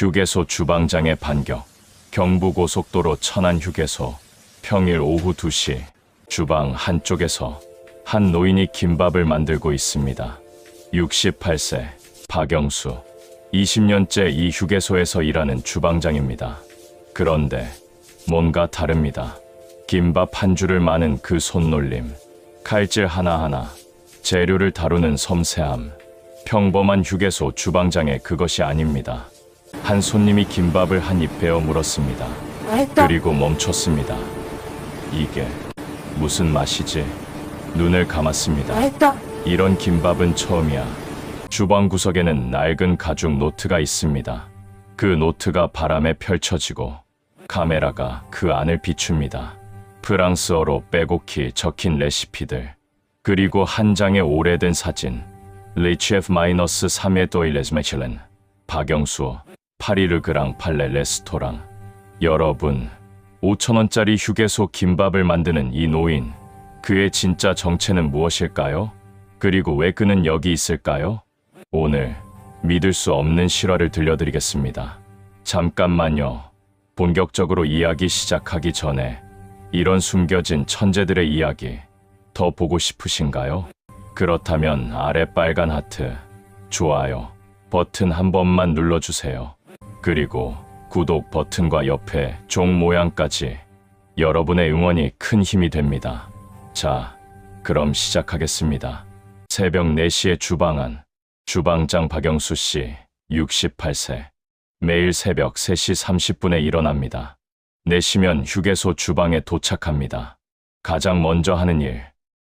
휴게소 주방장의 반격. 경부고속도로 천안 휴게소. 평일 오후 2시. 주방 한쪽에서 한 노인이 김밥을 만들고 있습니다. 68세 박영수. 20년째 이 휴게소에서 일하는 주방장입니다. 그런데 뭔가 다릅니다. 김밥 한 줄을 마는 그 손놀림, 칼질 하나하나, 재료를 다루는 섬세함. 평범한 휴게소 주방장의 그것이 아닙니다. 한 손님이 김밥을 한 입 베어 물었습니다. 그리고 멈췄습니다. 이게 무슨 맛이지? 눈을 감았습니다. 이런 김밥은 처음이야. 주방 구석에는 낡은 가죽 노트가 있습니다. 그 노트가 바람에 펼쳐지고 카메라가 그 안을 비춥니다. 프랑스어로 빼곡히 적힌 레시피들, 그리고 한 장의 오래된 사진. 리치에프-3의 도일레즈 메칠렌. 박영수, 파리르그랑 팔레 레스토랑. 여러분, 5,000원짜리 휴게소 김밥을 만드는 이 노인, 그의 진짜 정체는 무엇일까요? 그리고 왜 그는 여기 있을까요? 오늘 믿을 수 없는 실화를 들려드리겠습니다. 잠깐만요. 본격적으로 이야기 시작하기 전에 이런 숨겨진 천재들의 이야기 더 보고 싶으신가요? 그렇다면 아래 빨간 하트, 좋아요 버튼 한 번만 눌러주세요. 그리고 구독 버튼과 옆에 종 모양까지. 여러분의 응원이 큰 힘이 됩니다. 자, 그럼 시작하겠습니다. 새벽 4시에 주방 안. 주방장 박영수 씨, 68세. 매일 새벽 3시 30분에 일어납니다. 4시면 휴게소 주방에 도착합니다. 가장 먼저 하는 일,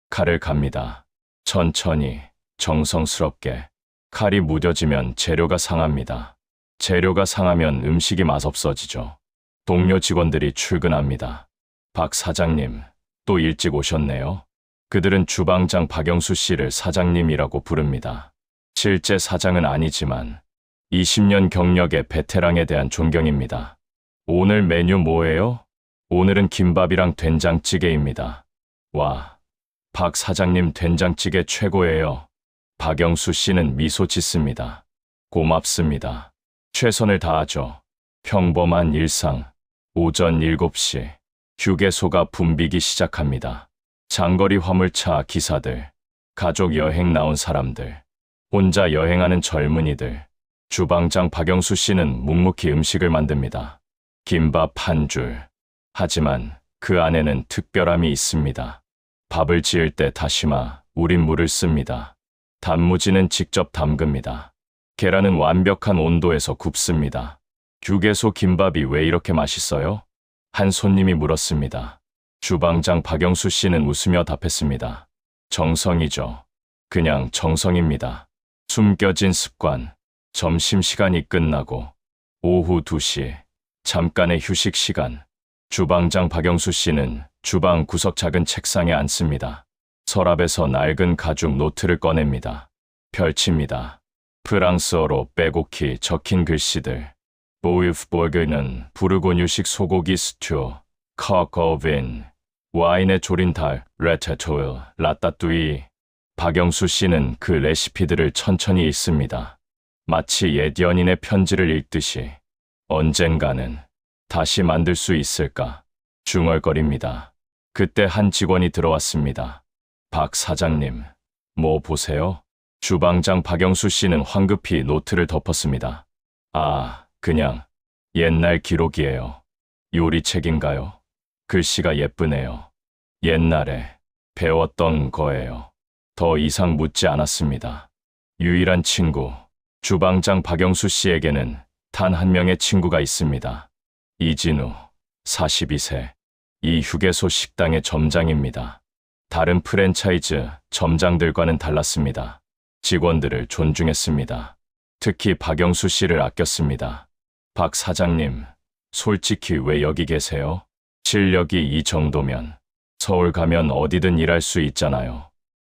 칼을 갑니다. 천천히, 정성스럽게. 칼이 무뎌지면 재료가 상합니다. 재료가 상하면 음식이 맛없어지죠. 동료 직원들이 출근합니다. 박 사장님, 또 일찍 오셨네요. 그들은 주방장 박영수 씨를 사장님이라고 부릅니다. 실제 사장은 아니지만 20년 경력의 베테랑에 대한 존경입니다. 오늘 메뉴 뭐예요? 오늘은 김밥이랑 된장찌개입니다. 와, 박 사장님 된장찌개 최고예요. 박영수 씨는 미소 짓습니다. 고맙습니다. 최선을 다하죠. 평범한 일상. 오전 7시. 휴게소가 붐비기 시작합니다. 장거리 화물차 기사들, 가족 여행 나온 사람들, 혼자 여행하는 젊은이들. 주방장 박영수 씨는 묵묵히 음식을 만듭니다. 김밥 한 줄. 하지만 그 안에는 특별함이 있습니다. 밥을 지을 때 다시마, 우린 물을 씁니다. 단무지는 직접 담급니다. 계란은 완벽한 온도에서 굽습니다. 휴게소 김밥이 왜 이렇게 맛있어요? 한 손님이 물었습니다. 주방장 박영수 씨는 웃으며 답했습니다. 정성이죠. 그냥 정성입니다. 숨겨진 습관. 점심시간이 끝나고 오후 2시. 잠깐의 휴식 시간. 주방장 박영수 씨는 주방 구석 작은 책상에 앉습니다. 서랍에서 낡은 가죽 노트를 꺼냅니다. 펼칩니다. 프랑스어로 빼곡히 적힌 글씨들. 보이프버그는 부르고뉴식 소고기 스튜, 커거빈, 와인에 졸인 달, 레테토일, 라따뚜이. 박영수 씨는 그 레시피들을 천천히 읽습니다. 마치 옛 연인의 편지를 읽듯이. 언젠가는 다시 만들 수 있을까? 중얼거립니다. 그때 한 직원이 들어왔습니다. 박 사장님, 뭐 보세요? 주방장 박영수 씨는 황급히 노트를 덮었습니다. 아, 그냥 옛날 기록이에요. 요리책인가요? 글씨가 예쁘네요. 옛날에 배웠던 거예요. 더 이상 묻지 않았습니다. 유일한 친구, 주방장 박영수 씨에게는 단 한 명의 친구가 있습니다. 이진우, 42세. 이 휴게소 식당의 점장입니다. 다른 프랜차이즈 점장들과는 달랐습니다. 직원들을 존중했습니다. 특히 박영수 씨를 아꼈습니다. 박 사장님, 솔직히 왜 여기 계세요? 실력이 이 정도면 서울 가면 어디든 일할 수 있잖아요.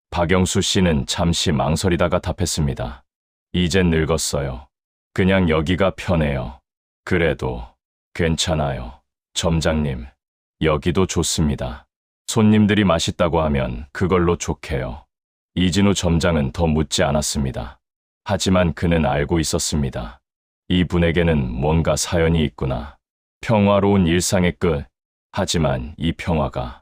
박영수 씨는 잠시 망설이다가 답했습니다. 이젠 늙었어요. 그냥 여기가 편해요. 그래도 괜찮아요. 점장님, 여기도 좋습니다. 손님들이 맛있다고 하면 그걸로 좋게요. 이진우 점장은 더 묻지 않았습니다. 하지만 그는 알고 있었습니다. 이분에게는 뭔가 사연이 있구나. 평화로운 일상의 끝. 하지만 이 평화가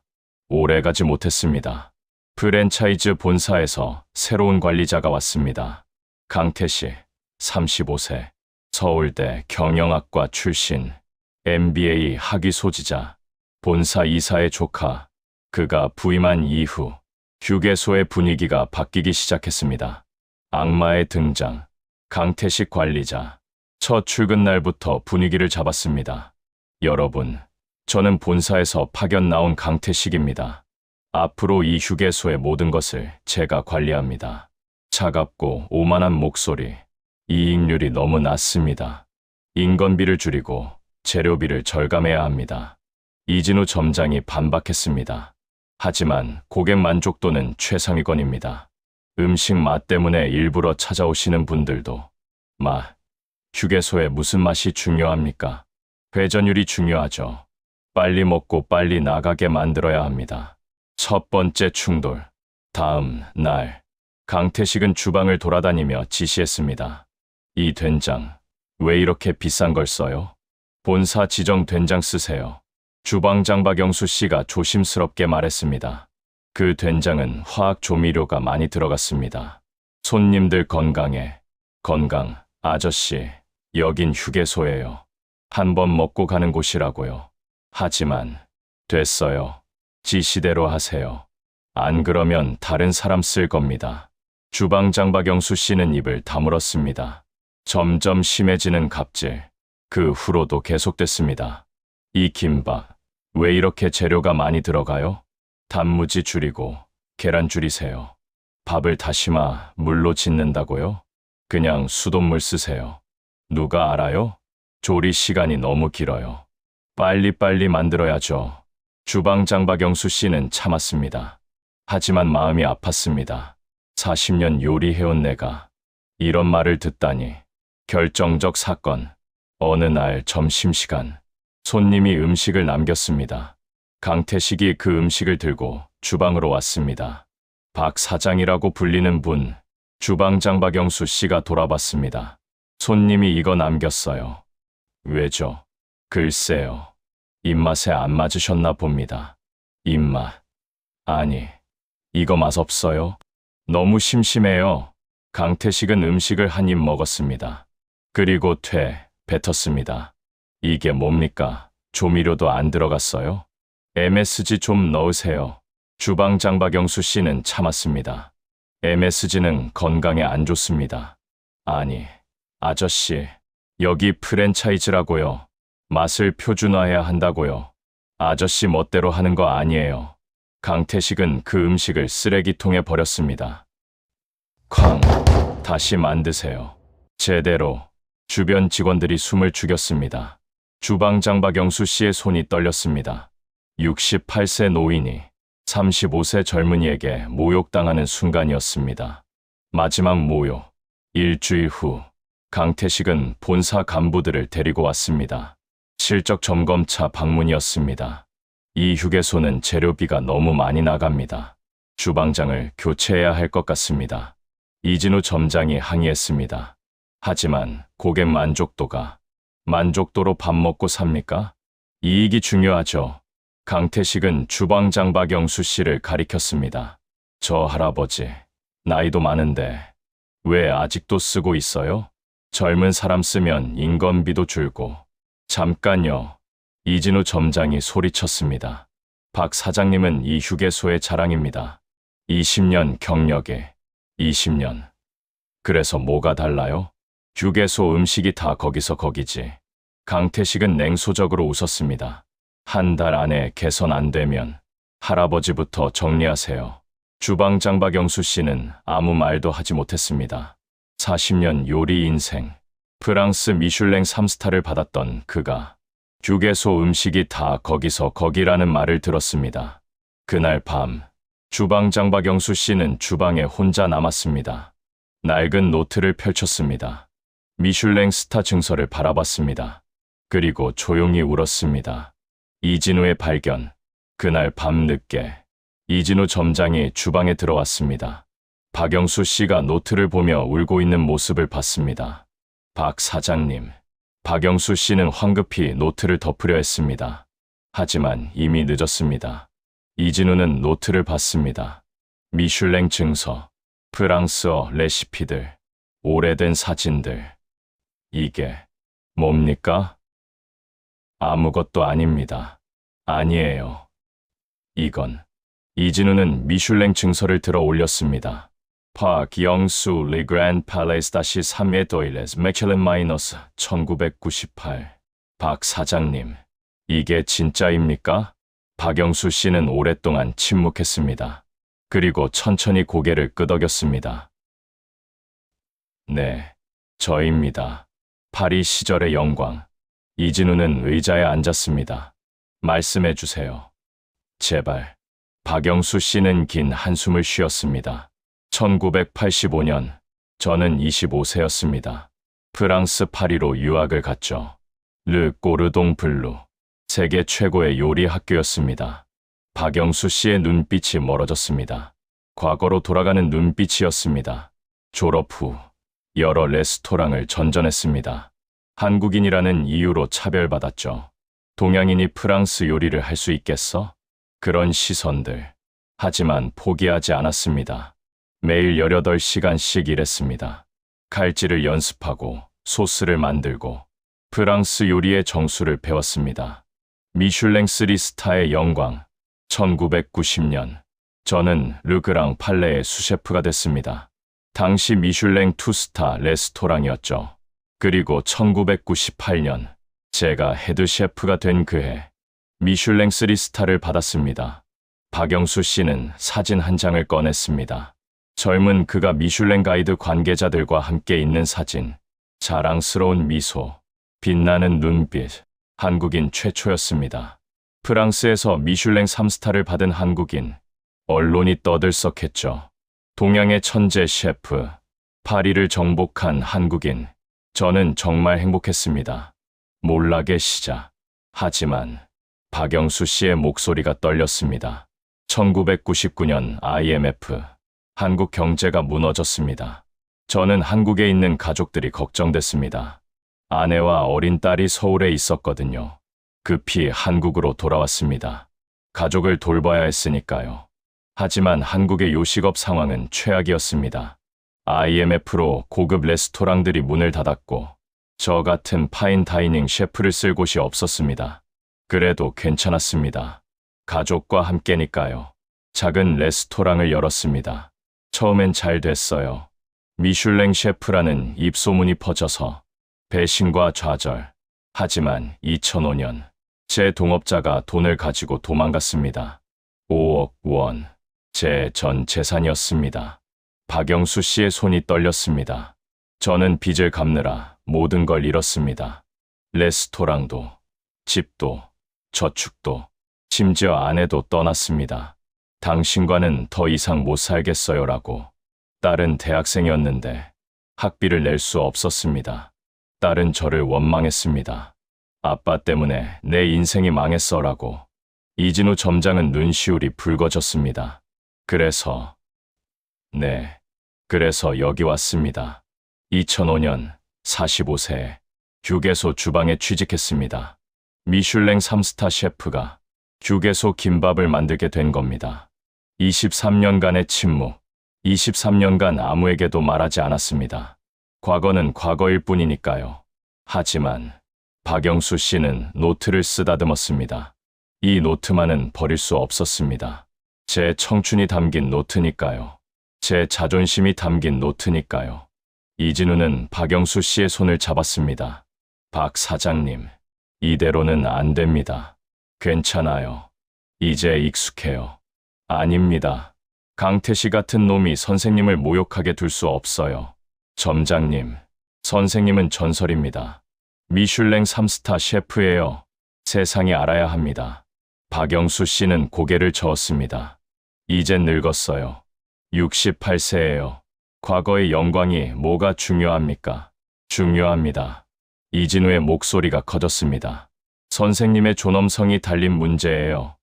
오래가지 못했습니다. 프랜차이즈 본사에서 새로운 관리자가 왔습니다. 강태식, 35세, 서울대 경영학과 출신, MBA 학위 소지자, 본사 이사의 조카. 그가 부임한 이후 휴게소의 분위기가 바뀌기 시작했습니다. 악마의 등장, 강태식 관리자. 첫 출근 날부터 분위기를 잡았습니다. 여러분, 저는 본사에서 파견 나온 강태식입니다. 앞으로 이 휴게소의 모든 것을 제가 관리합니다. 차갑고 오만한 목소리. 이익률이 너무 낮습니다. 인건비를 줄이고 재료비를 절감해야 합니다. 이진우 점장이 반박했습니다. 하지만 고객 만족도는 최상위권입니다. 음식 맛 때문에 일부러 찾아오시는 분들도 휴게소에 무슨 맛이 중요합니까? 회전율이 중요하죠. 빨리 먹고 빨리 나가게 만들어야 합니다. 첫 번째 충돌. 다음 날, 강태식은 주방을 돌아다니며 지시했습니다. 이 된장, 왜 이렇게 비싼 걸 써요? 본사 지정 된장 쓰세요. 주방장 박영수 씨가 조심스럽게 말했습니다. 그 된장은 화학 조미료가 많이 들어갔습니다. 손님들 건강, 아저씨, 여긴 휴게소예요. 한 번 먹고 가는 곳이라고요. 하지만 됐어요. 지시대로 하세요. 안 그러면 다른 사람 쓸 겁니다. 주방장 박영수 씨는 입을 다물었습니다. 점점 심해지는 갑질. 그 후로도 계속됐습니다. 이 김밥, 왜 이렇게 재료가 많이 들어가요? 단무지 줄이고 계란 줄이세요. 밥을 다시마 물로 짓는다고요? 그냥 수돗물 쓰세요. 누가 알아요? 조리 시간이 너무 길어요. 빨리빨리 만들어야죠. 주방장 박영수 씨는 참았습니다. 하지만 마음이 아팠습니다. 40년 요리해온 내가 이런 말을 듣다니. 결정적 사건. 어느 날 점심시간, 손님이 음식을 남겼습니다. 강태식이 그 음식을 들고 주방으로 왔습니다. 박 사장이라고 불리는 분, 주방장 박영수 씨가 돌아봤습니다. 손님이 이거 남겼어요. 왜죠? 글쎄요. 입맛에 안 맞으셨나 봅니다. 입맛. 아니, 이거 맛없어요? 너무 심심해요. 강태식은 음식을 한 입 먹었습니다. 그리고 뱉었습니다. 이게 뭡니까? 조미료도 안 들어갔어요? MSG 좀 넣으세요. 주방장 박영수 씨는 참았습니다. MSG는 건강에 안 좋습니다. 아니, 아저씨, 여기 프랜차이즈라고요. 맛을 표준화해야 한다고요. 아저씨 멋대로 하는 거 아니에요. 강태식은 그 음식을 쓰레기통에 버렸습니다. 쾅! 다시 만드세요. 제대로. 주변 직원들이 숨을 죽였습니다. 주방장 박영수 씨의 손이 떨렸습니다. 68세 노인이 35세 젊은이에게 모욕당하는 순간이었습니다. 마지막 모욕. 일주일 후, 강태식은 본사 간부들을 데리고 왔습니다. 실적 점검차 방문이었습니다. 이 휴게소는 재료비가 너무 많이 나갑니다. 주방장을 교체해야 할 것 같습니다. 이진우 점장이 항의했습니다. 하지만 고객 만족도로 밥 먹고 삽니까? 이익이 중요하죠. 강태식은 주방장 박영수 씨를 가리켰습니다. 저 할아버지, 나이도 많은데 왜 아직도 쓰고 있어요? 젊은 사람 쓰면 인건비도 줄고. 잠깐요. 이진우 점장이 소리쳤습니다. 박 사장님은 이 휴게소의 자랑입니다. 20년 경력에 20년. 그래서 뭐가 달라요? 휴게소 음식이 다 거기서 거기지. 강태식은 냉소적으로 웃었습니다. 한 달 안에 개선 안 되면 할아버지부터 정리하세요. 주방장 박영수 씨는 아무 말도 하지 못했습니다. 40년 요리 인생, 프랑스 미슐랭 3스타를 받았던 그가 휴게소 음식이 다 거기서 거기라는 말을 들었습니다. 그날 밤, 주방장 박영수 씨는 주방에 혼자 남았습니다. 낡은 노트를 펼쳤습니다. 미슐랭 스타 증서를 바라봤습니다. 그리고 조용히 울었습니다. 이진우의 발견. 그날 밤 늦게 이진우 점장이 주방에 들어왔습니다. 박영수 씨가 노트를 보며 울고 있는 모습을 봤습니다. 박 사장님, 박영수 씨는 황급히 노트를 덮으려 했습니다. 하지만 이미 늦었습니다. 이진우는 노트를 봤습니다. 미슐랭 증서, 프랑스어 레시피들, 오래된 사진들. 이게 뭡니까? 아무것도 아닙니다. 아니에요. 이건. 이진우는 미슐랭 증서를 들어 올렸습니다. 박영수 리그랜드 팔레스 -3의 도일레스 맥켈렌 마이너스 1998. 박 사장님, 이게 진짜입니까? 박영수 씨는 오랫동안 침묵했습니다. 그리고 천천히 고개를 끄덕였습니다. 네, 저입니다. 파리 시절의 영광. 이진우는 의자에 앉았습니다. 말씀해 주세요. 제발. 박영수 씨는 긴 한숨을 쉬었습니다. 1985년, 저는 25세였습니다. 프랑스 파리로 유학을 갔죠. 르 꼬르동 블루, 세계 최고의 요리 학교였습니다. 박영수 씨의 눈빛이 멀어졌습니다. 과거로 돌아가는 눈빛이었습니다. 졸업 후 여러 레스토랑을 전전했습니다. 한국인이라는 이유로 차별받았죠. 동양인이 프랑스 요리를 할 수 있겠어? 그런 시선들. 하지만 포기하지 않았습니다. 매일 18시간씩 일했습니다. 칼질을 연습하고 소스를 만들고 프랑스 요리의 정수를 배웠습니다. 미슐랭 3스타의 영광. 1990년, 저는 르그랑 팔레의 수셰프가 됐습니다. 당시 미슐랭 2스타 레스토랑이었죠. 그리고 1998년, 제가 헤드 셰프가 된 그해, 미슐랭 3스타를 받았습니다. 박영수 씨는 사진 한 장을 꺼냈습니다. 젊은 그가 미슐랭 가이드 관계자들과 함께 있는 사진. 자랑스러운 미소, 빛나는 눈빛. 한국인 최초였습니다. 프랑스에서 미슐랭 3스타를 받은 한국인. 언론이 떠들썩했죠. 동양의 천재 셰프, 파리를 정복한 한국인. 저는 정말 행복했습니다. 몰락의 시작. 하지만 박영수 씨의 목소리가 떨렸습니다. 1999년 IMF, 한국 경제가 무너졌습니다. 저는 한국에 있는 가족들이 걱정됐습니다. 아내와 어린 딸이 서울에 있었거든요. 급히 한국으로 돌아왔습니다. 가족을 돌봐야 했으니까요. 하지만 한국의 요식업 상황은 최악이었습니다. IMF로 고급 레스토랑들이 문을 닫았고 저 같은 파인 다이닝 셰프를 쓸 곳이 없었습니다. 그래도 괜찮았습니다. 가족과 함께니까요. 작은 레스토랑을 열었습니다. 처음엔 잘 됐어요. 미슐랭 셰프라는 입소문이 퍼져서 배신과 좌절. 하지만 2005년 제 동업자가 돈을 가지고 도망갔습니다. 5억 원. 제 전 재산이었습니다. 박영수 씨의 손이 떨렸습니다. 저는 빚을 갚느라 모든 걸 잃었습니다. 레스토랑도, 집도, 저축도, 심지어 아내도 떠났습니다. 당신과는 더 이상 못 살겠어요라고. 딸은 대학생이었는데 학비를 낼 수 없었습니다. 딸은 저를 원망했습니다. 아빠 때문에 내 인생이 망했어라고. 이진우 점장은 눈시울이 붉어졌습니다. 그래서 여기 왔습니다. 2005년 45세에 휴게소 주방에 취직했습니다. 미슐랭 3스타 셰프가 휴게소 김밥을 만들게 된 겁니다. 23년간의 침묵, 23년간 아무에게도 말하지 않았습니다. 과거는 과거일 뿐이니까요. 하지만 박영수 씨는 노트를 쓰다듬었습니다. 이 노트만은 버릴 수 없었습니다. 제 청춘이 담긴 노트니까요. 제 자존심이 담긴 노트니까요. 이진우는 박영수 씨의 손을 잡았습니다. 박 사장님, 이대로는 안 됩니다. 괜찮아요. 이제 익숙해요. 아닙니다. 강태씨 같은 놈이 선생님을 모욕하게 둘 수 없어요. 점장님, 선생님은 전설입니다. 미슐랭 3스타 셰프예요. 세상이 알아야 합니다. 박영수 씨는 고개를 저었습니다. 이젠 늙었어요. 68세예요. 과거의 영광이 뭐가 중요합니까? 중요합니다. 이진우의 목소리가 커졌습니다. 선생님의 존엄성이 달린 문제예요.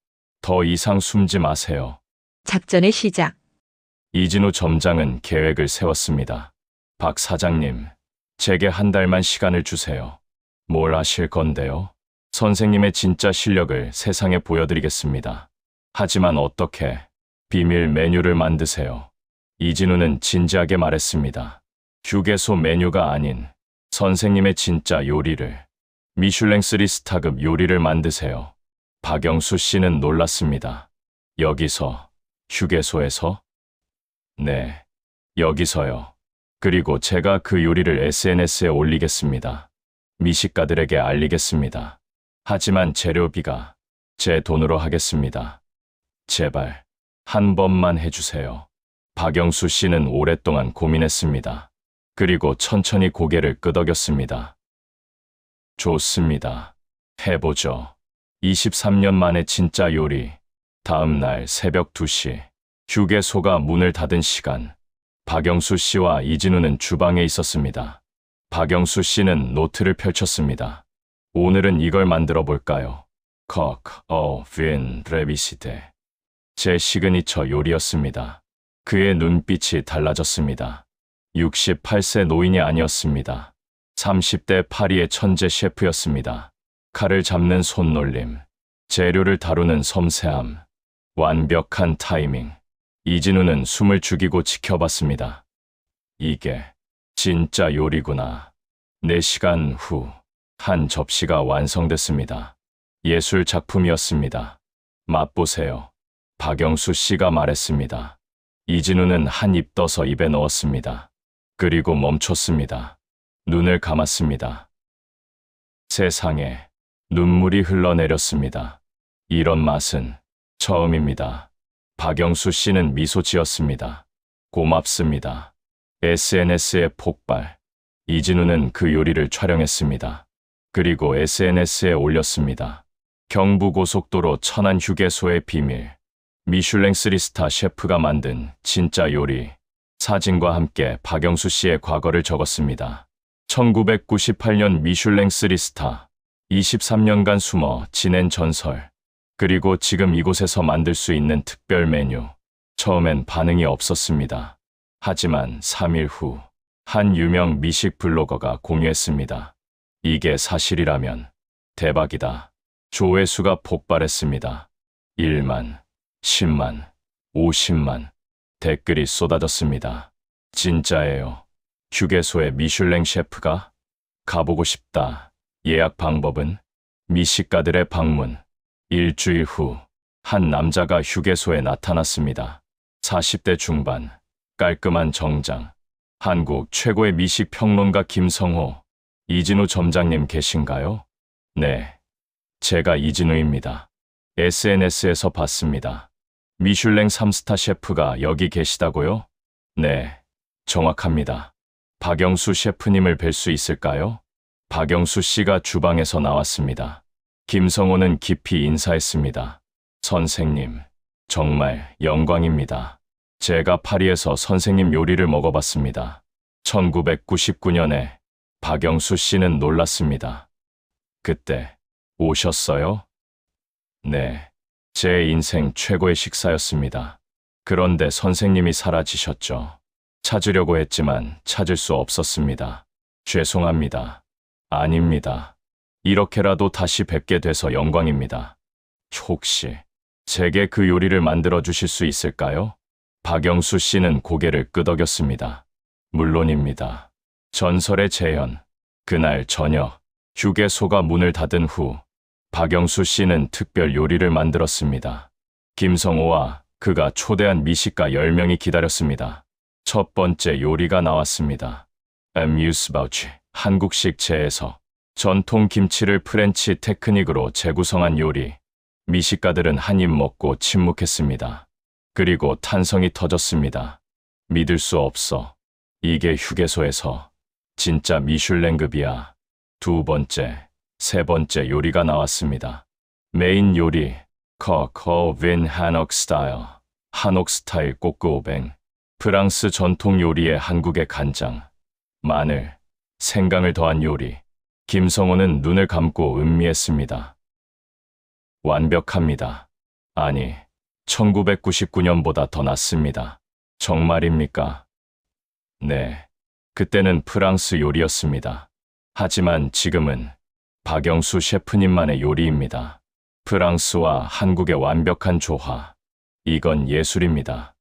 더 이상 숨지 마세요. 작전의 시작. 이진우 점장은 계획을 세웠습니다. 박 사장님, 제게 한 달만 시간을 주세요. 뭘 하실 건데요? 선생님의 진짜 실력을 세상에 보여드리겠습니다. 하지만 어떻게 비밀 메뉴를 만드세요? 이진우는 진지하게 말했습니다. 휴게소 메뉴가 아닌 선생님의 진짜 요리를, 미슐랭 3스타급 요리를 만드세요. 박영수 씨는 놀랐습니다. 여기서, 휴게소에서? 네, 여기서요. 그리고 제가 그 요리를 SNS에 올리겠습니다. 미식가들에게 알리겠습니다. 하지만 재료비가 제 돈으로 하겠습니다. 제발, 한 번만 해주세요. 박영수 씨는 오랫동안 고민했습니다. 그리고 천천히 고개를 끄덕였습니다. 좋습니다. 해보죠. 23년 만에 진짜 요리. 다음 날 새벽 2시, 휴게소가 문을 닫은 시간. 박영수 씨와 이진우는 주방에 있었습니다. 박영수 씨는 노트를 펼쳤습니다. 오늘은 이걸 만들어 볼까요? 빈 레비시테. 제 시그니처 요리였습니다. 그의 눈빛이 달라졌습니다. 68세 노인이 아니었습니다. 30대 파리의 천재 셰프였습니다. 칼을 잡는 손놀림, 재료를 다루는 섬세함, 완벽한 타이밍. 이진우는 숨을 죽이고 지켜봤습니다. 이게 진짜 요리구나. 4시간 후, 한 접시가 완성됐습니다. 예술 작품이었습니다. 맛보세요. 박영수 씨가 말했습니다. 이진우는 한 입 떠서 입에 넣었습니다. 그리고 멈췄습니다. 눈을 감았습니다. 세상에 눈물이 흘러내렸습니다. 이런 맛은 처음입니다. 박영수 씨는 미소 지었습니다. 고맙습니다. SNS에 폭발. 이진우는 그 요리를 촬영했습니다. 그리고 SNS에 올렸습니다. 경부고속도로 천안 휴게소의 비밀. 미슐랭 3스타 셰프가 만든 진짜 요리. 사진과 함께 박영수 씨의 과거를 적었습니다. 1998년 미슐랭 3스타. 23년간 숨어 지낸 전설. 그리고 지금 이곳에서 만들 수 있는 특별 메뉴. 처음엔 반응이 없었습니다. 하지만 3일 후, 한 유명 미식 블로거가 공유했습니다. 이게 사실이라면 대박이다. 조회수가 폭발했습니다. 1만, 10만, 50만. 댓글이 쏟아졌습니다. 진짜예요. 휴게소의 미슐랭 셰프가? 가보고 싶다. 예약 방법은? 미식가들의 방문. 일주일 후, 한 남자가 휴게소에 나타났습니다. 40대 중반, 깔끔한 정장. 한국 최고의 미식 평론가 김성호. 이진우 점장님 계신가요? 네, 제가 이진우입니다. SNS에서 봤습니다. 미슐랭 3스타 셰프가 여기 계시다고요? 네, 정확합니다. 박영수 셰프님을 뵐 수 있을까요? 박영수 씨가 주방에서 나왔습니다. 김성호는 깊이 인사했습니다. 선생님, 정말 영광입니다. 제가 파리에서 선생님 요리를 먹어봤습니다. 1999년에 박영수 씨는 놀랐습니다. 그때 오셨어요? 네, 제 인생 최고의 식사였습니다. 그런데 선생님이 사라지셨죠. 찾으려고 했지만 찾을 수 없었습니다. 죄송합니다. 아닙니다. 이렇게라도 다시 뵙게 돼서 영광입니다. 혹시 제게 그 요리를 만들어 주실 수 있을까요? 박영수 씨는 고개를 끄덕였습니다. 물론입니다. 전설의 재현. 그날 저녁, 휴게소가 문을 닫은 후, 박영수 씨는 특별 요리를 만들었습니다. 김성호와 그가 초대한 미식가 10명이 기다렸습니다. 첫 번째 요리가 나왔습니다. amuse-bouche, 한국식 채에서 전통 김치를 프렌치 테크닉으로 재구성한 요리. 미식가들은 한 입 먹고 침묵했습니다. 그리고 탄성이 터졌습니다. 믿을 수 없어. 이게 휴게소에서 진짜 미슐랭급이야. 두 번째, 세 번째 요리가 나왔습니다. 메인 요리, 빈 한옥 스타일. 한옥 스타일 꼬끄오뱅. 프랑스 전통 요리에 한국의 간장, 마늘, 생강을 더한 요리. 김성호는 눈을 감고 음미했습니다. 완벽합니다. 아니, 1999년보다 더 낫습니다. 정말입니까? 네, 그때는 프랑스 요리였습니다. 하지만 지금은 박영수 셰프님만의 요리입니다. 프랑스와 한국의 완벽한 조화. 이건 예술입니다.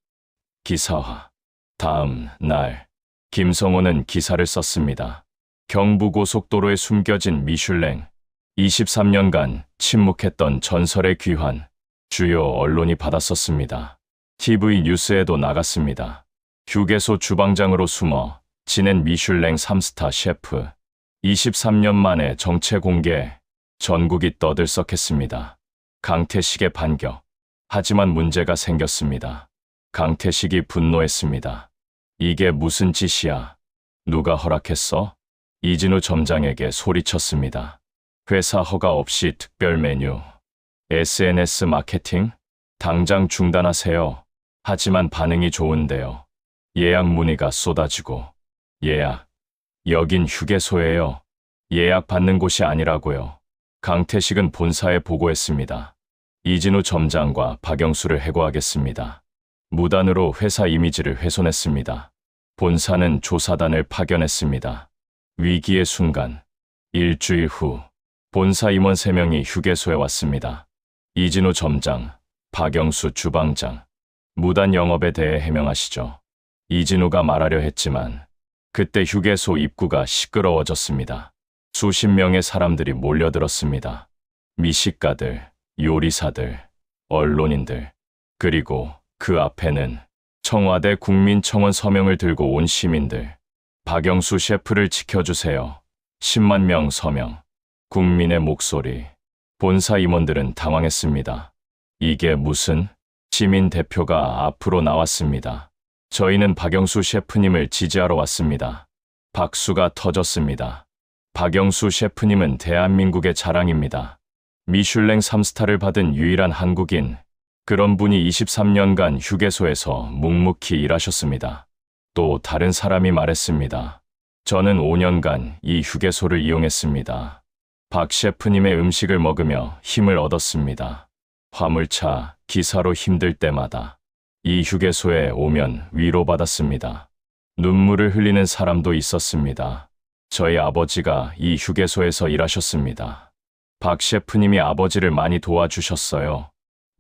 기사화. 다음 날, 김성호는 기사를 썼습니다. 경부고속도로에 숨겨진 미슐랭. 23년간 침묵했던 전설의 귀환. 주요 언론이 받았었습니다. TV 뉴스에도 나갔습니다. 휴게소 주방장으로 숨어 지낸 미슐랭 3스타 셰프. 23년 만에 정체 공개. 전국이 떠들썩했습니다. 강태식의 반격. 하지만 문제가 생겼습니다. 강태식이 분노했습니다. 이게 무슨 짓이야? 누가 허락했어? 이진우 점장에게 소리쳤습니다. 회사 허가 없이 특별 메뉴. SNS 마케팅? 당장 중단하세요. 하지만 반응이 좋은데요. 예약 문의가 쏟아지고. 예약. 여긴 휴게소예요. 예약 받는 곳이 아니라고요. 강태식은 본사에 보고했습니다. 이진우 점장과 박영수를 해고하겠습니다. 무단으로 회사 이미지를 훼손했습니다. 본사는 조사단을 파견했습니다. 위기의 순간. 일주일 후, 본사 임원 3명이 휴게소에 왔습니다. 이진우 점장, 박영수 주방장. 무단 영업에 대해 해명하시죠. 이진우가 말하려 했지만 그때 휴게소 입구가 시끄러워졌습니다. 수십 명의 사람들이 몰려들었습니다. 미식가들, 요리사들, 언론인들, 그리고 그 앞에는 청와대 국민청원 서명을 들고 온 시민들. 박영수 셰프를 지켜주세요. 10만 명 서명. 국민의 목소리. 본사 임원들은 당황했습니다. 이게 무슨? 시민 대표가 앞으로 나왔습니다. 저희는 박영수 셰프님을 지지하러 왔습니다. 박수가 터졌습니다. 박영수 셰프님은 대한민국의 자랑입니다. 미슐랭 3스타를 받은 유일한 한국인. 그런 분이 23년간 휴게소에서 묵묵히 일하셨습니다. 또 다른 사람이 말했습니다. 저는 5년간 이 휴게소를 이용했습니다. 박 셰프님의 음식을 먹으며 힘을 얻었습니다. 화물차, 기사로 힘들 때마다 이 휴게소에 오면 위로받았습니다. 눈물을 흘리는 사람도 있었습니다. 저희 아버지가 이 휴게소에서 일하셨습니다. 박 셰프님이 아버지를 많이 도와주셨어요.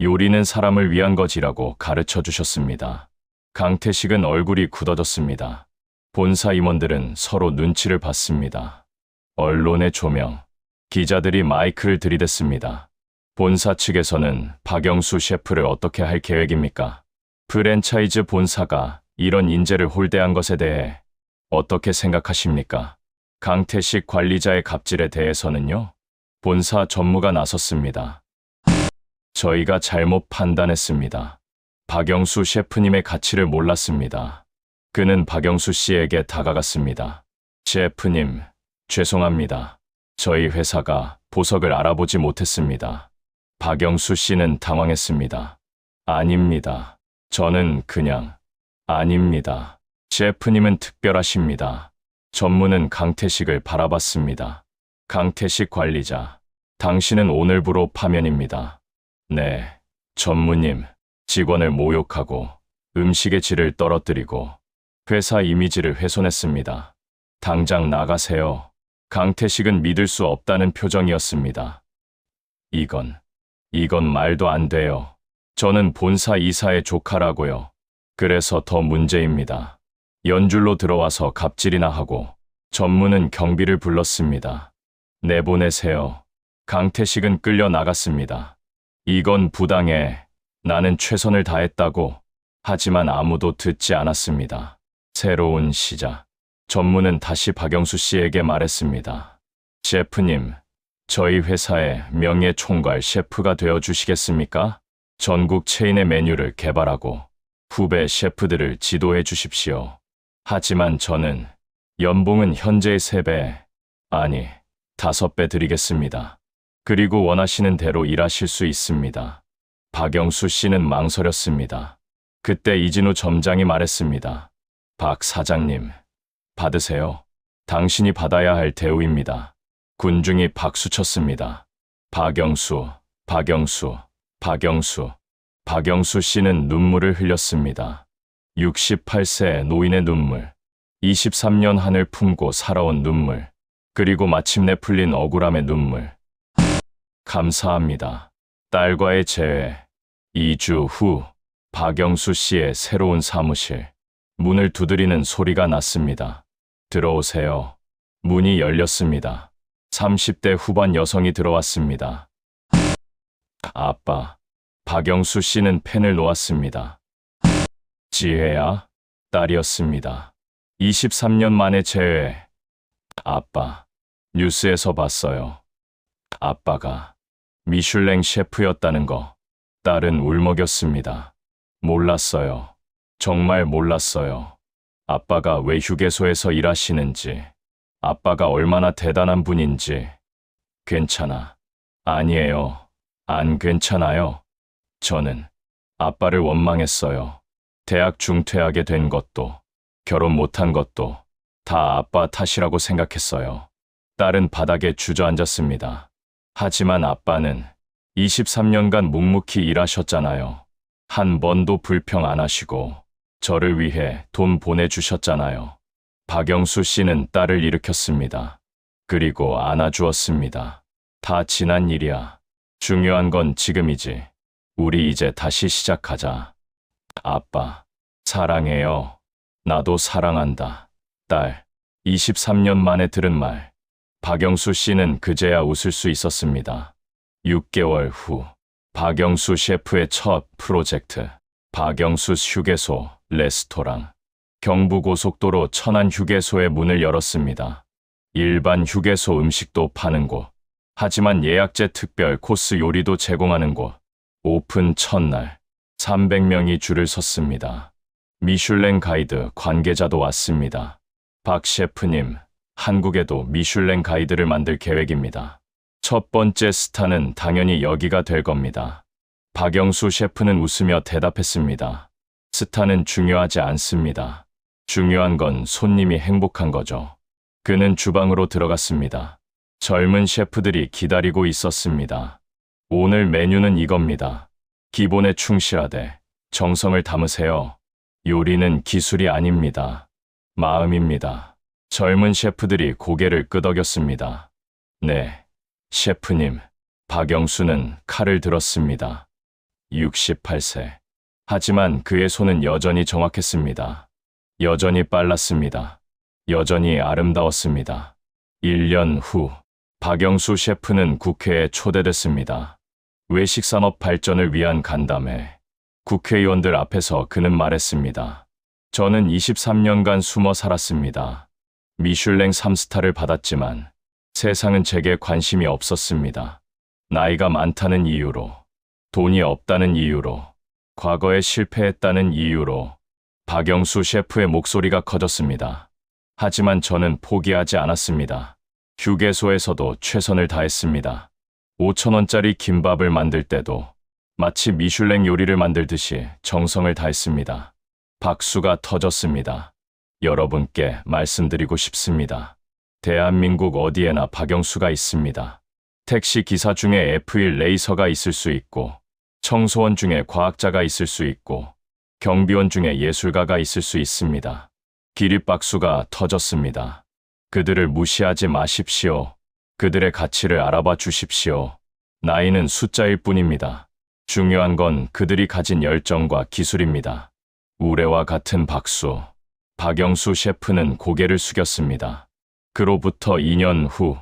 요리는 사람을 위한 것이라고 가르쳐 주셨습니다. 강태식은 얼굴이 굳어졌습니다. 본사 임원들은 서로 눈치를 봤습니다. 언론의 조명. 기자들이 마이크를 들이댔습니다. 본사 측에서는 박영수 셰프를 어떻게 할 계획입니까? 프랜차이즈 본사가 이런 인재를 홀대한 것에 대해 어떻게 생각하십니까? 강태식 관리자의 갑질에 대해서는요? 본사 전무가 나섰습니다. 저희가 잘못 판단했습니다. 박영수 셰프님의 가치를 몰랐습니다. 그는 박영수 씨에게 다가갔습니다. 셰프님, 죄송합니다. 저희 회사가 보석을 알아보지 못했습니다. 박영수 씨는 당황했습니다. 아닙니다. 저는 그냥, 아닙니다. 셰프님은 특별하십니다. 전무는 강태식을 바라봤습니다. 강태식 관리자, 당신은 오늘부로 파면입니다. 네, 전무님, 직원을 모욕하고 음식의 질을 떨어뜨리고 회사 이미지를 훼손했습니다. 당장 나가세요. 강태식은 믿을 수 없다는 표정이었습니다. 이건 말도 안 돼요. 저는 본사 이사의 조카라고요. 그래서 더 문제입니다. 연줄로 들어와서 갑질이나 하고 전무는 경비를 불렀습니다. 내보내세요. 강태식은 끌려 나갔습니다. 이건 부당해. 나는 최선을 다했다고. 하지만 아무도 듣지 않았습니다. 새로운 시작. 전무는 다시 박영수 씨에게 말했습니다. 셰프님, 저희 회사의 명예 총괄 셰프가 되어 주시겠습니까? 전국 체인의 메뉴를 개발하고 후배 셰프들을 지도해 주십시오. 하지만 저는 연봉은 현재의 3배, 아니 5배 드리겠습니다. 그리고 원하시는 대로 일하실 수 있습니다. 박영수 씨는 망설였습니다. 그때 이진우 점장이 말했습니다. 박 사장님, 받으세요. 당신이 받아야 할 대우입니다. 군중이 박수쳤습니다. 박영수, 박영수, 박영수. 박영수 씨는 눈물을 흘렸습니다. 68세 노인의 눈물. 23년 한을 품고 살아온 눈물, 그리고 마침내 풀린 억울함의 눈물. 감사합니다. 딸과의 재회. 2주 후, 박영수 씨의 새로운 사무실. 문을 두드리는 소리가 났습니다. 들어오세요. 문이 열렸습니다. 30대 후반 여성이 들어왔습니다. 아빠. 박영수 씨는 펜을 놓았습니다. 지혜야? 딸이었습니다. 23년 만에 재회. 아빠. 뉴스에서 봤어요. 아빠가 미슐랭 셰프였다는 거. 딸은 울먹였습니다. 몰랐어요. 정말 몰랐어요. 아빠가 왜 휴게소에서 일하시는지, 아빠가 얼마나 대단한 분인지. 괜찮아. 아니에요. 안 괜찮아요. 저는 아빠를 원망했어요. 대학 중퇴하게 된 것도, 결혼 못한 것도 다 아빠 탓이라고 생각했어요. 딸은 바닥에 주저앉았습니다. 하지만 아빠는 23년간 묵묵히 일하셨잖아요. 한 번도 불평 안 하시고 저를 위해 돈 보내주셨잖아요. 박영수 씨는 딸을 일으켰습니다. 그리고 안아주었습니다. 다 지난 일이야. 중요한 건 지금이지. 우리 이제 다시 시작하자. 아빠, 사랑해요. 나도 사랑한다. 딸. 23년 만에 들은 말. 박영수 씨는 그제야 웃을 수 있었습니다. 6개월 후, 박영수 셰프의 첫 프로젝트. 박영수 휴게소, 레스토랑. 경부고속도로 천안 휴게소의 문을 열었습니다. 일반 휴게소 음식도 파는 곳. 하지만 예약제 특별 코스 요리도 제공하는 곳. 오픈 첫날, 300명이 줄을 섰습니다. 미슐랭 가이드 관계자도 왔습니다. 박 셰프님, 한국에도 미슐랭 가이드를 만들 계획입니다. 첫 번째 스타는 당연히 여기가 될 겁니다. 박영수 셰프는 웃으며 대답했습니다. 스타는 중요하지 않습니다. 중요한 건 손님이 행복한 거죠. 그는 주방으로 들어갔습니다. 젊은 셰프들이 기다리고 있었습니다. 오늘 메뉴는 이겁니다. 기본에 충실하되 정성을 담으세요. 요리는 기술이 아닙니다. 마음입니다. 젊은 셰프들이 고개를 끄덕였습니다. 네, 셰프님. 박영수는 칼을 들었습니다. 68세. 하지만 그의 손은 여전히 정확했습니다. 여전히 빨랐습니다. 여전히 아름다웠습니다. 1년 후, 박영수 셰프는 국회에 초대됐습니다. 외식산업 발전을 위한 간담회. 국회의원들 앞에서 그는 말했습니다. 저는 23년간 숨어 살았습니다. 미슐랭 3스타를 받았지만 세상은 제게 관심이 없었습니다. 나이가 많다는 이유로, 돈이 없다는 이유로, 과거에 실패했다는 이유로 박영수 셰프의 목소리가 커졌습니다. 하지만 저는 포기하지 않았습니다. 휴게소에서도 최선을 다했습니다. 5,000원짜리 김밥을 만들 때도 마치 미슐랭 요리를 만들듯이 정성을 다했습니다. 박수가 터졌습니다. 여러분께 말씀드리고 싶습니다. 대한민국 어디에나 박영수가 있습니다. 택시 기사 중에 F1 레이서가 있을 수 있고, 청소원 중에 과학자가 있을 수 있고, 경비원 중에 예술가가 있을 수 있습니다. 기립박수가 터졌습니다. 그들을 무시하지 마십시오. 그들의 가치를 알아봐 주십시오. 나이는 숫자일 뿐입니다. 중요한 건 그들이 가진 열정과 기술입니다. 우레와 같은 박수. 박영수 셰프는 고개를 숙였습니다. 그로부터 2년 후,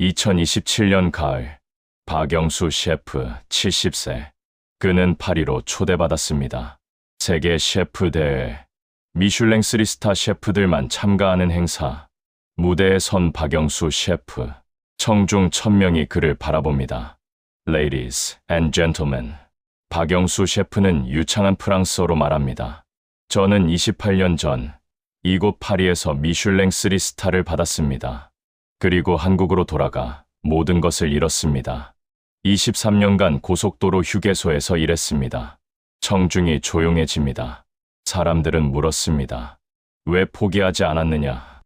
2027년 가을, 박영수 셰프 70세. 그는 파리로 초대받았습니다. 세계 셰프 대회. 미슐랭 3스타 셰프들만 참가하는 행사. 무대에 선 박영수 셰프. 청중 1000명이 그를 바라봅니다. Ladies and gentlemen. 박영수 셰프는 유창한 프랑스어로 말합니다. 저는 28년 전 이곳 파리에서 미슐랭 3스타를 받았습니다. 그리고 한국으로 돌아가 모든 것을 잃었습니다. 23년간 고속도로 휴게소에서 일했습니다. 청중이 조용해집니다. 사람들은 물었습니다. 왜 포기하지 않았느냐?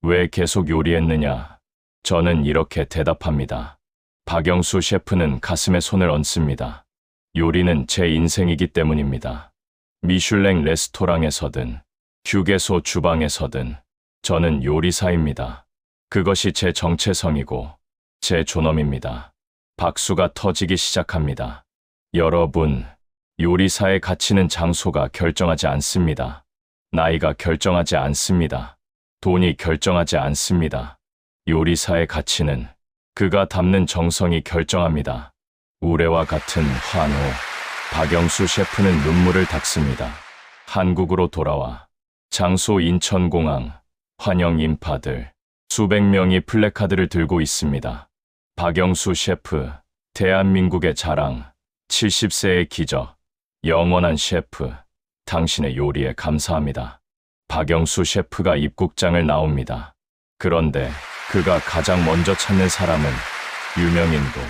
왜 계속 요리했느냐? 저는 이렇게 대답합니다. 박영수 셰프는 가슴에 손을 얹습니다. 요리는 제 인생이기 때문입니다. 미슐랭 레스토랑에서든 휴게소 주방에서든 저는 요리사입니다. 그것이 제 정체성이고 제 존엄입니다. 박수가 터지기 시작합니다. 여러분, 요리사의 가치는 장소가 결정하지 않습니다. 나이가 결정하지 않습니다. 돈이 결정하지 않습니다. 요리사의 가치는 그가 담는 정성이 결정합니다. 우레와 같은 환호. 박영수 셰프는 눈물을 닦습니다. 한국으로 돌아와 장소 인천공항, 환영 인파들, 수백 명이 플래카드를 들고 있습니다. 박영수 셰프, 대한민국의 자랑, 70세의 기적, 영원한 셰프, 당신의 요리에 감사합니다. 박영수 셰프가 입국장을 나옵니다. 그런데 그가 가장 먼저 찾는 사람은 유명인도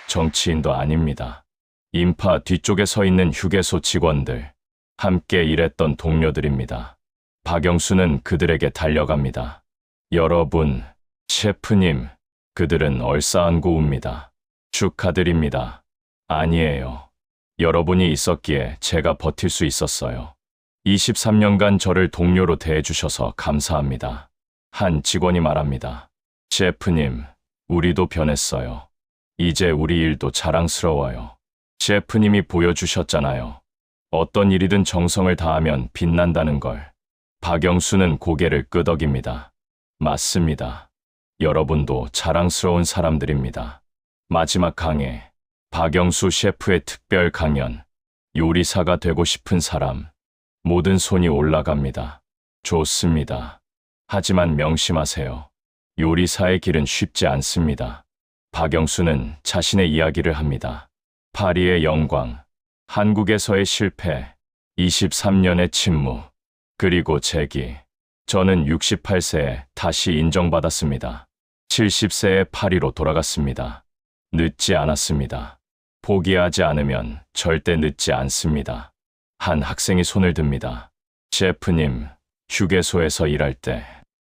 정치인도 아닙니다. 인파 뒤쪽에 서 있는 휴게소 직원들, 함께 일했던 동료들입니다. 박영수는 그들에게 달려갑니다. 여러분, 셰프님, 그들은 얼싸안고웁니다. 축하드립니다. 아니에요. 여러분이 있었기에 제가 버틸 수 있었어요. 23년간 저를 동료로 대해주셔서 감사합니다. 한 직원이 말합니다. 셰프님, 우리도 변했어요. 이제 우리 일도 자랑스러워요. 셰프님이 보여주셨잖아요. 어떤 일이든 정성을 다하면 빛난다는 걸. 박영수는 고개를 끄덕입니다. 맞습니다. 여러분도 자랑스러운 사람들입니다. 마지막 강의, 박영수 셰프의 특별 강연, 요리사가 되고 싶은 사람, 모든 손이 올라갑니다. 좋습니다. 하지만 명심하세요. 요리사의 길은 쉽지 않습니다. 박영수는 자신의 이야기를 합니다. 파리의 영광, 한국에서의 실패, 23년의 침묵, 그리고 재기. 저는 68세에 다시 인정받았습니다. 70세에 파리로 돌아갔습니다. 늦지 않았습니다. 포기하지 않으면 절대 늦지 않습니다. 한 학생이 손을 듭니다. 셰프님, 휴게소에서 일할 때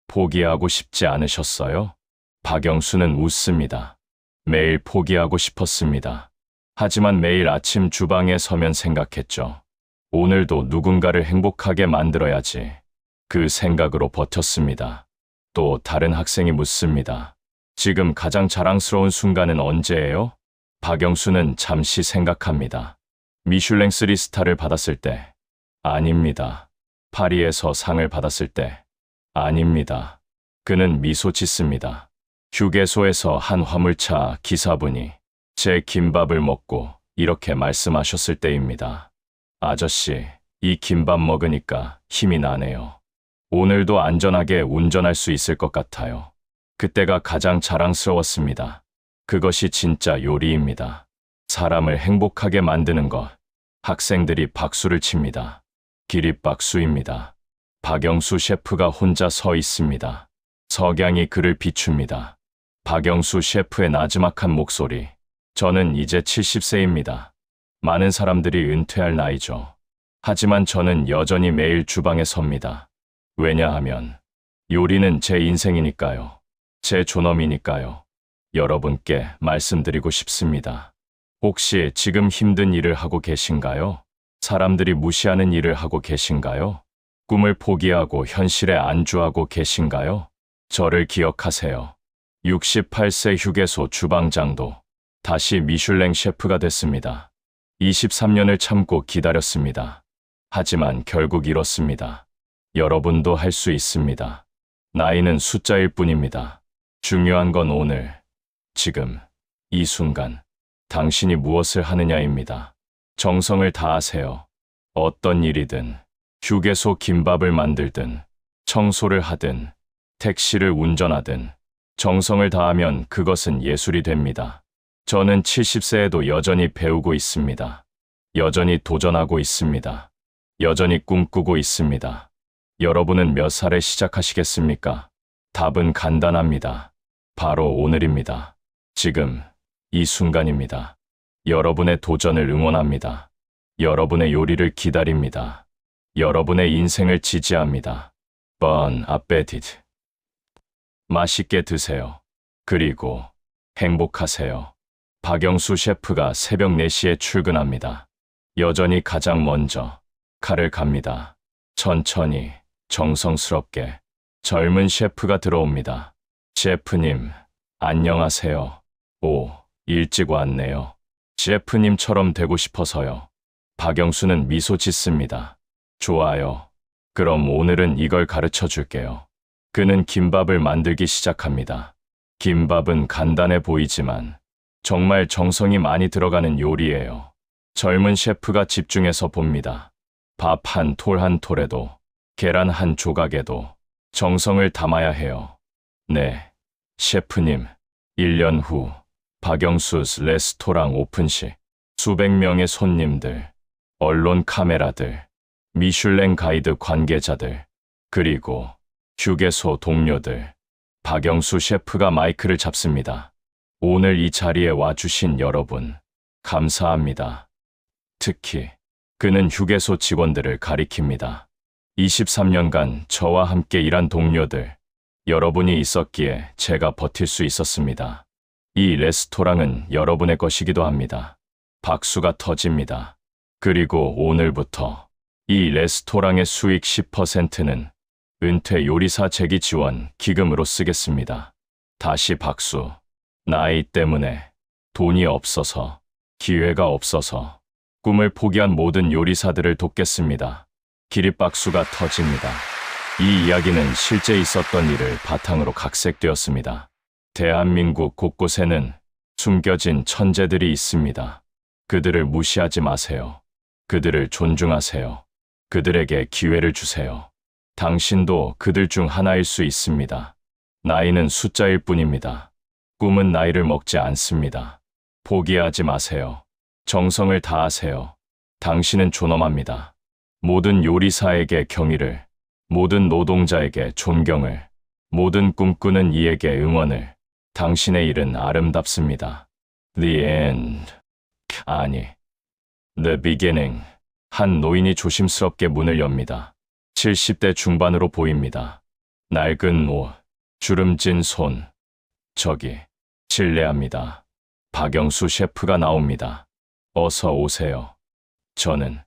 포기하고 싶지 않으셨어요? 박영수는 웃습니다. 매일 포기하고 싶었습니다. 하지만 매일 아침 주방에 서면 생각했죠. 오늘도 누군가를 행복하게 만들어야지. 그 생각으로 버텼습니다. 또 다른 학생이 묻습니다. 지금 가장 자랑스러운 순간은 언제예요? 박영수는 잠시 생각합니다. 미슐랭 3스타를 받았을 때. 아닙니다. 파리에서 상을 받았을 때. 아닙니다. 그는 미소 짓습니다. 휴게소에서 한 화물차 기사분이 제 김밥을 먹고 이렇게 말씀하셨을 때입니다. 아저씨, 이 김밥 먹으니까 힘이 나네요. 오늘도 안전하게 운전할 수 있을 것 같아요. 그때가 가장 자랑스러웠습니다. 그것이 진짜 요리입니다. 사람을 행복하게 만드는 것. 학생들이 박수를 칩니다. 기립박수입니다. 박영수 셰프가 혼자 서 있습니다. 석양이 그를 비춥니다. 박영수 셰프의 나지막한 목소리. 저는 이제 70세입니다. 많은 사람들이 은퇴할 나이죠. 하지만 저는 여전히 매일 주방에 섭니다. 왜냐하면 요리는 제 인생이니까요. 제 존엄이니까요. 여러분께 말씀드리고 싶습니다. 혹시 지금 힘든 일을 하고 계신가요? 사람들이 무시하는 일을 하고 계신가요? 꿈을 포기하고 현실에 안주하고 계신가요? 저를 기억하세요. 68세 휴게소 주방장도 다시 미슐랭 셰프가 됐습니다. 23년을 참고 기다렸습니다. 하지만 결국 이뤘습니다. 여러분도 할 수 있습니다. 나이는 숫자일 뿐입니다. 중요한 건 오늘, 지금, 이 순간, 당신이 무엇을 하느냐입니다. 정성을 다하세요. 어떤 일이든, 휴게소 김밥을 만들든, 청소를 하든, 택시를 운전하든, 정성을 다하면 그것은 예술이 됩니다. 저는 70세에도 여전히 배우고 있습니다. 여전히 도전하고 있습니다. 여전히 꿈꾸고 있습니다. 여러분은 몇 살에 시작하시겠습니까? 답은 간단합니다. 바로 오늘입니다. 지금, 이 순간입니다. 여러분의 도전을 응원합니다. 여러분의 요리를 기다립니다. 여러분의 인생을 지지합니다. bon appetit. 맛있게 드세요. 그리고 행복하세요. 박영수 셰프가 새벽 4시에 출근합니다. 여전히 가장 먼저 칼을 갑니다. 천천히, 정성스럽게, 젊은 셰프가 들어옵니다. 셰프님, 안녕하세요. 오, 일찍 왔네요. 셰프님처럼 되고 싶어서요. 박영수는 미소 짓습니다. 좋아요. 그럼 오늘은 이걸 가르쳐 줄게요. 그는 김밥을 만들기 시작합니다. 김밥은 간단해 보이지만 정말 정성이 많이 들어가는 요리예요. 젊은 셰프가 집중해서 봅니다. 밥 한 톨 한 톨에도, 계란 한 조각에도 정성을 담아야 해요. 네, 셰프님. 1년 후 박영수 레스토랑 오픈 시 수백 명의 손님들, 언론 카메라들, 미슐랭 가이드 관계자들, 그리고 휴게소 동료들. 박영수 셰프가 마이크를 잡습니다. 오늘 이 자리에 와주신 여러분, 감사합니다. 특히 그는 휴게소 직원들을 가리킵니다. 23년간 저와 함께 일한 동료들, 여러분이 있었기에 제가 버틸 수 있었습니다. 이 레스토랑은 여러분의 것이기도 합니다. 박수가 터집니다. 그리고 오늘부터 이 레스토랑의 수익 10%는 은퇴 요리사 재기 지원 기금으로 쓰겠습니다. 다시 박수. 나이 때문에, 돈이 없어서, 기회가 없어서 꿈을 포기한 모든 요리사들을 돕겠습니다. 기립박수가 터집니다. 이 이야기는 실제 있었던 일을 바탕으로 각색되었습니다. 대한민국 곳곳에는 숨겨진 천재들이 있습니다. 그들을 무시하지 마세요. 그들을 존중하세요. 그들에게 기회를 주세요. 당신도 그들 중 하나일 수 있습니다. 나이는 숫자일 뿐입니다. 꿈은 나이를 먹지 않습니다. 포기하지 마세요. 정성을 다하세요. 당신은 존엄합니다. 모든 요리사에게 경의를, 모든 노동자에게 존경을, 모든 꿈꾸는 이에게 응원을. 당신의 일은 아름답습니다. The end. 아니, The beginning. 한 노인이 조심스럽게 문을 엽니다. 70대 중반으로 보입니다. 낡은 옷, 주름진 손. 저기, 실례합니다. 박영수 셰프가 나옵니다. 어서 오세요. 저는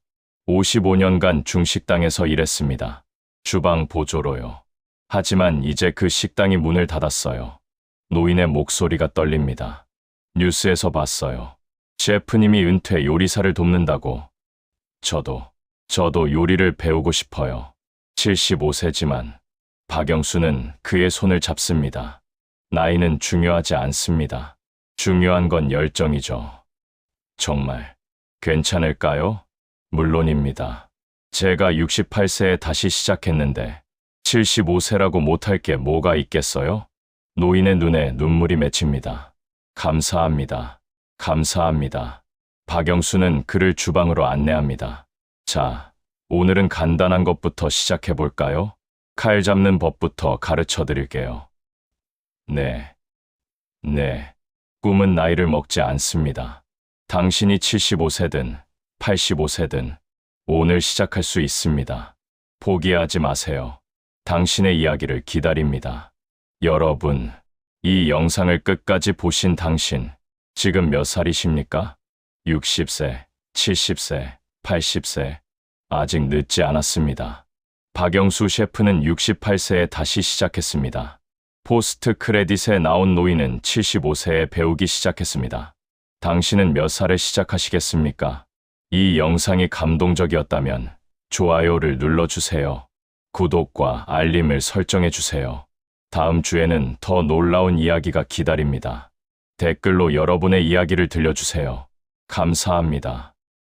55년간 중식당에서 일했습니다. 주방 보조로요. 하지만 이제 그 식당이 문을 닫았어요. 노인의 목소리가 떨립니다. 뉴스에서 봤어요. 셰프님이 은퇴 요리사를 돕는다고. 저도 요리를 배우고 싶어요. 75세지만 박영수는 그의 손을 잡습니다. 나이는 중요하지 않습니다. 중요한 건 열정이죠. 정말 괜찮을까요? 물론입니다. 제가 68세에 다시 시작했는데 75세라고 못할 게 뭐가 있겠어요? 노인의 눈에 눈물이 맺힙니다. 감사합니다. 감사합니다. 박영수는 그를 주방으로 안내합니다. 자, 오늘은 간단한 것부터 시작해 볼까요? 칼 잡는 법부터 가르쳐 드릴게요. 네. 꿈은 나이를 먹지 않습니다. 당신이 75세든 85세든 오늘 시작할 수 있습니다. 포기하지 마세요. 당신의 이야기를 기다립니다. 여러분, 이 영상을 끝까지 보신 당신, 지금 몇 살이십니까? 60세, 70세, 80세, 아직 늦지 않았습니다. 박영수 셰프는 68세에 다시 시작했습니다. 포스트 크레딧에 나온 노인은 75세에 배우기 시작했습니다. 당신은 몇 살에 시작하시겠습니까? 이 영상이 감동적이었다면 좋아요를 눌러주세요. 구독과 알림을 설정해주세요. 다음 주에는 더 놀라운 이야기가 기다립니다. 댓글로 여러분의 이야기를 들려주세요. 감사합니다.